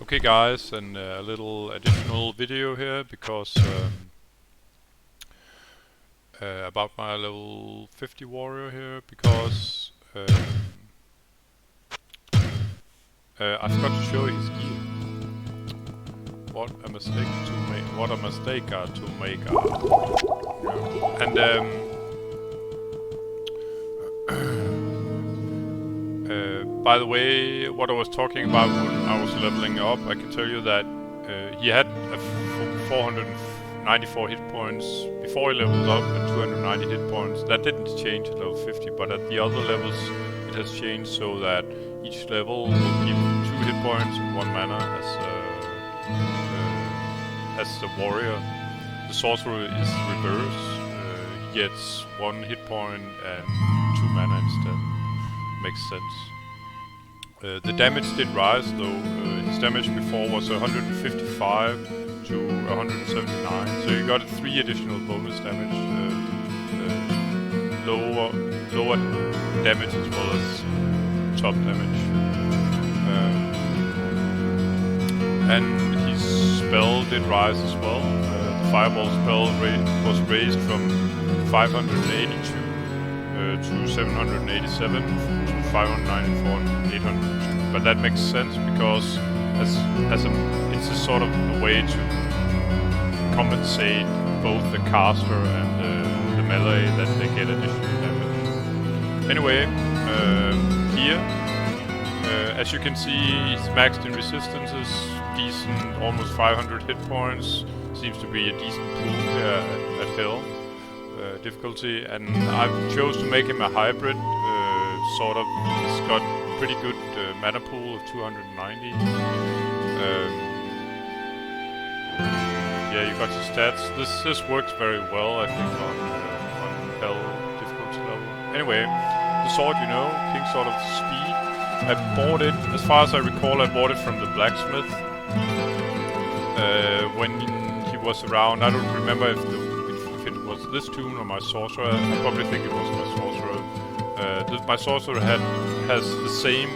Okay guys, and a little additional video here because about my level 50 warrior here, because I forgot to show his gear. What a mistake to make! What a mistake to make! And by the way, what I was talking about when I was leveling up, I can tell you that he had 494 hit points before he leveled up and 290 hit points. That didn't change at level 50, but at the other levels it has changed so that each level will give 2 hit points and 1 mana as the warrior. The sorcerer is reverse. He gets 1 hit point and 2 mana instead. Makes sense. The damage did rise though. His damage before was 155 to 179, so you got 3 additional bonus damage. Lower damage as well as top damage. And his spell did rise as well. The fireball spell was raised from 582 to 787 to 594 and 802. But that makes sense because it's a sort of a way to compensate both the caster and the melee that they get additional damage. Anyway, here, as you can see, he's maxed in resistances, decent, almost 500 hit points. Seems to be a decent pool here at Hell difficulty, and I chose to make him a hybrid, sort of. He's got pretty good mana pool of 290. Yeah, you got his stats. This works very well, I think, on Hell difficulty level. Anyway, the sword, you know, King Sword of Speed. I bought it, as far as I recall, I bought it from the blacksmith when he was around. I don't remember if it was this tune or my sorcerer. I probably think it was my sorcerer. My sorcerer has the same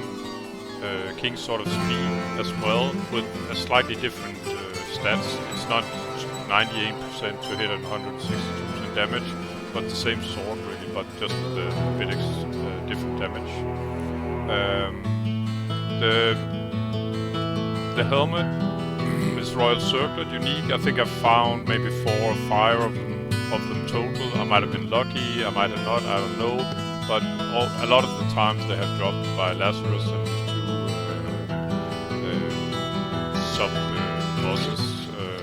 King's Sword of Speed as well, with a slightly different stats. It's not 98% to hit and 162% damage, but the same sword really, but just a bit different damage. The helmet is Royal Circlet unique. I think I found maybe 4 or 5 of them total. I might have been lucky, I might have not, I don't know. But a lot of the times they have dropped by Lazarus and his 2 sub-bosses.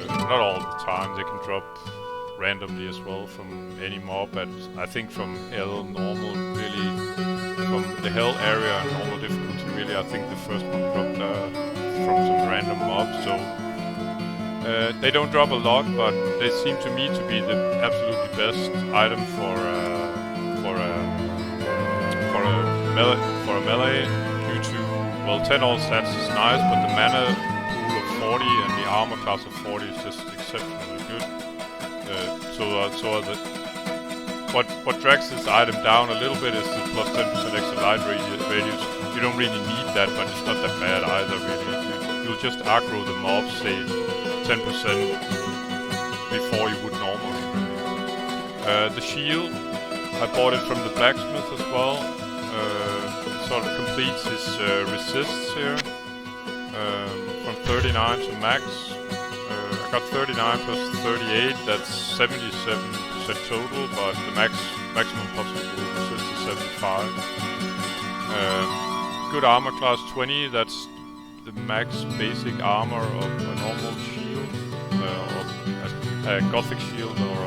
Not all the time, they can drop randomly as well from any mob, but I think from Hell normal, really, from the Hell area and normal difficulty, really, I think the first one dropped from some random mob, so they don't drop a lot, but they seem to me to be the absolutely best item for a melee, due to, well, 10 all stats is nice, but the mana pool of 40 and the armor class of 40 is just exceptionally good. What drags this item down a little bit is the plus 10% extra light radius. You don't really need that, but it's not that bad either, really. You'll just aggro the mobs, say 10% before you would normally, really. The shield, I bought it from the blacksmith as well. Sort of completes his resists here, from 39 to max. I got 39 plus 38, that's 77% total, but the maximum possible resist is 75. Good armor class 20, that's the max basic armor of a normal shield, or a gothic shield, or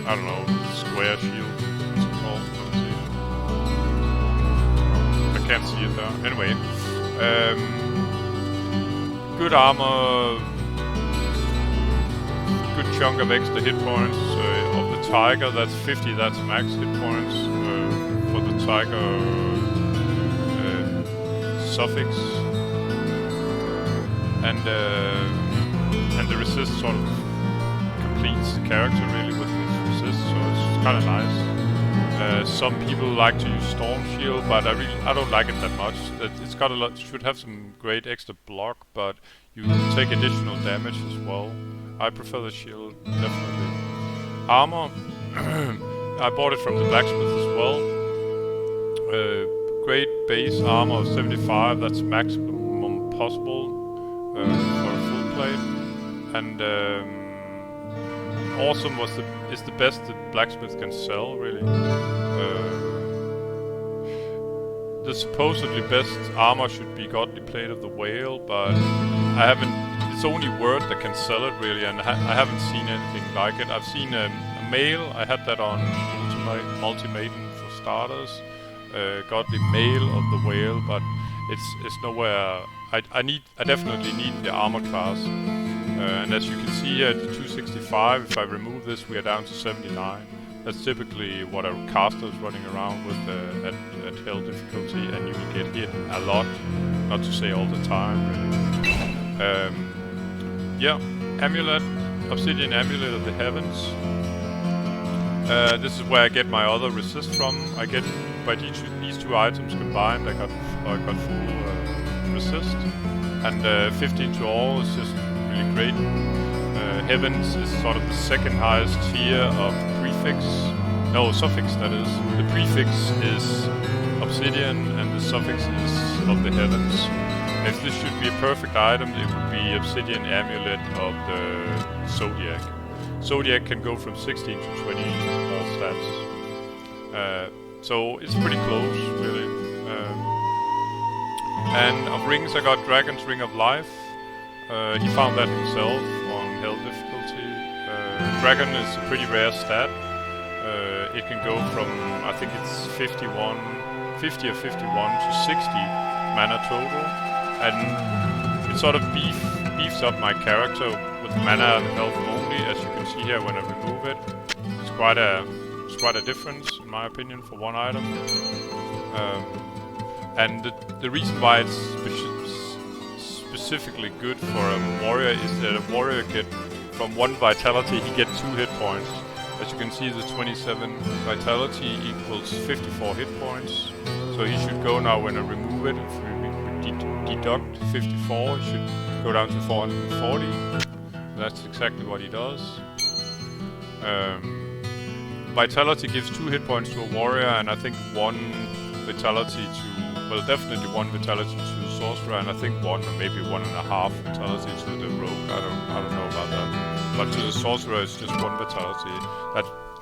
I don't know, square shield. Can't see it there. Anyway, good armor, good chunk of extra hit points. Of the tiger, that's 50. That's max hit points for the tiger suffix, and the resist sort of completes the character really with his resist, so it's kind of nice. Some people like to use Storm Shield, but I don't like it that much. It's got a lot. Should have some great extra block, but you take additional damage as well. I prefer the shield definitely. Armor, I bought it from the blacksmith as well. Great base armor of 75. That's maximum possible for a full plate, and awesome is the best the blacksmith can sell, really. The supposedly best armor should be Godly Plate of the Whale, but I haven't. It's only Word that can sell it, really, and I haven't seen anything like it. I've seen a mail. I had that on Multi-Maiden for starters. Godly Mail of the Whale, but it's nowhere. I definitely need the armor class. And as you can see at 265, if I remove this, we are down to 79. That's typically what a caster is running around with at hell difficulty, and you will get hit a lot, not to say all the time, really. Yeah, Amulet, Obsidian Amulet of the Heavens. This is where I get my other resist from. I get, by these two items combined, I got full resist. And 15 to all is just really great. Heavens is sort of the second highest tier of prefix. No, suffix that is. The prefix is Obsidian and the suffix is of the Heavens. If this should be a perfect item, it would be Obsidian Amulet of the Zodiac. Zodiac can go from 16 to 20 all stats. So it's pretty close, really. And of rings, I got Dragon's Ring of Life. He found that himself on Hell difficulty. Dragon is a pretty rare stat. It can go from, I think it's 50 or 51 to 60 mana total. And it sort of beefs up my character with mana and health only, as you can see here when I remove it. It's quite a difference, in my opinion, for one item. And the reason why it's specifically good for a warrior is that a warrior from 1 vitality, he gets 2 hit points. As you can see, the 27 vitality equals 54 hit points. So he should go now when I remove it. If we deduct 54, it should go down to 440. That's exactly what he does. Vitality gives 2 hit points to a warrior, and I think 1 vitality to, well, definitely 1 vitality to the sorcerer, and I think 1 or maybe 1.5 vitality to the rogue. I don't know about that. But to the sorcerer, it's just 1 vitality.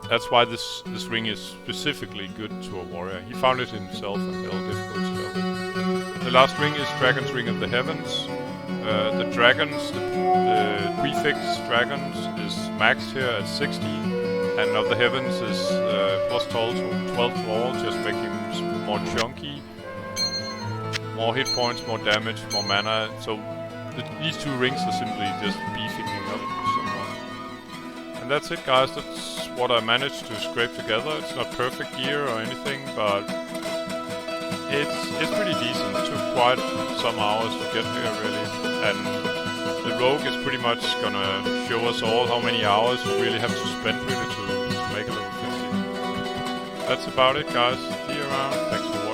That's why this ring is specifically good to a warrior. He found it himself on Hell difficulty level. The last ring is Dragon's Ring of the Heavens. The dragons, the prefix dragons, is maxed here at 60, and of the Heavens is plus 12 to all, just making him more chunky, more hit points, more damage, more mana. So these 2 rings are simply just beefing him up somewhat. And that's it, guys. That's what I managed to scrape together. It's not perfect gear or anything, but it's pretty decent. It took quite some hours to get here, really. And the rogue is pretty much gonna show us all how many hours we really have to spend really to make a level 50. That's about it, guys. See you around. Thanks for watching.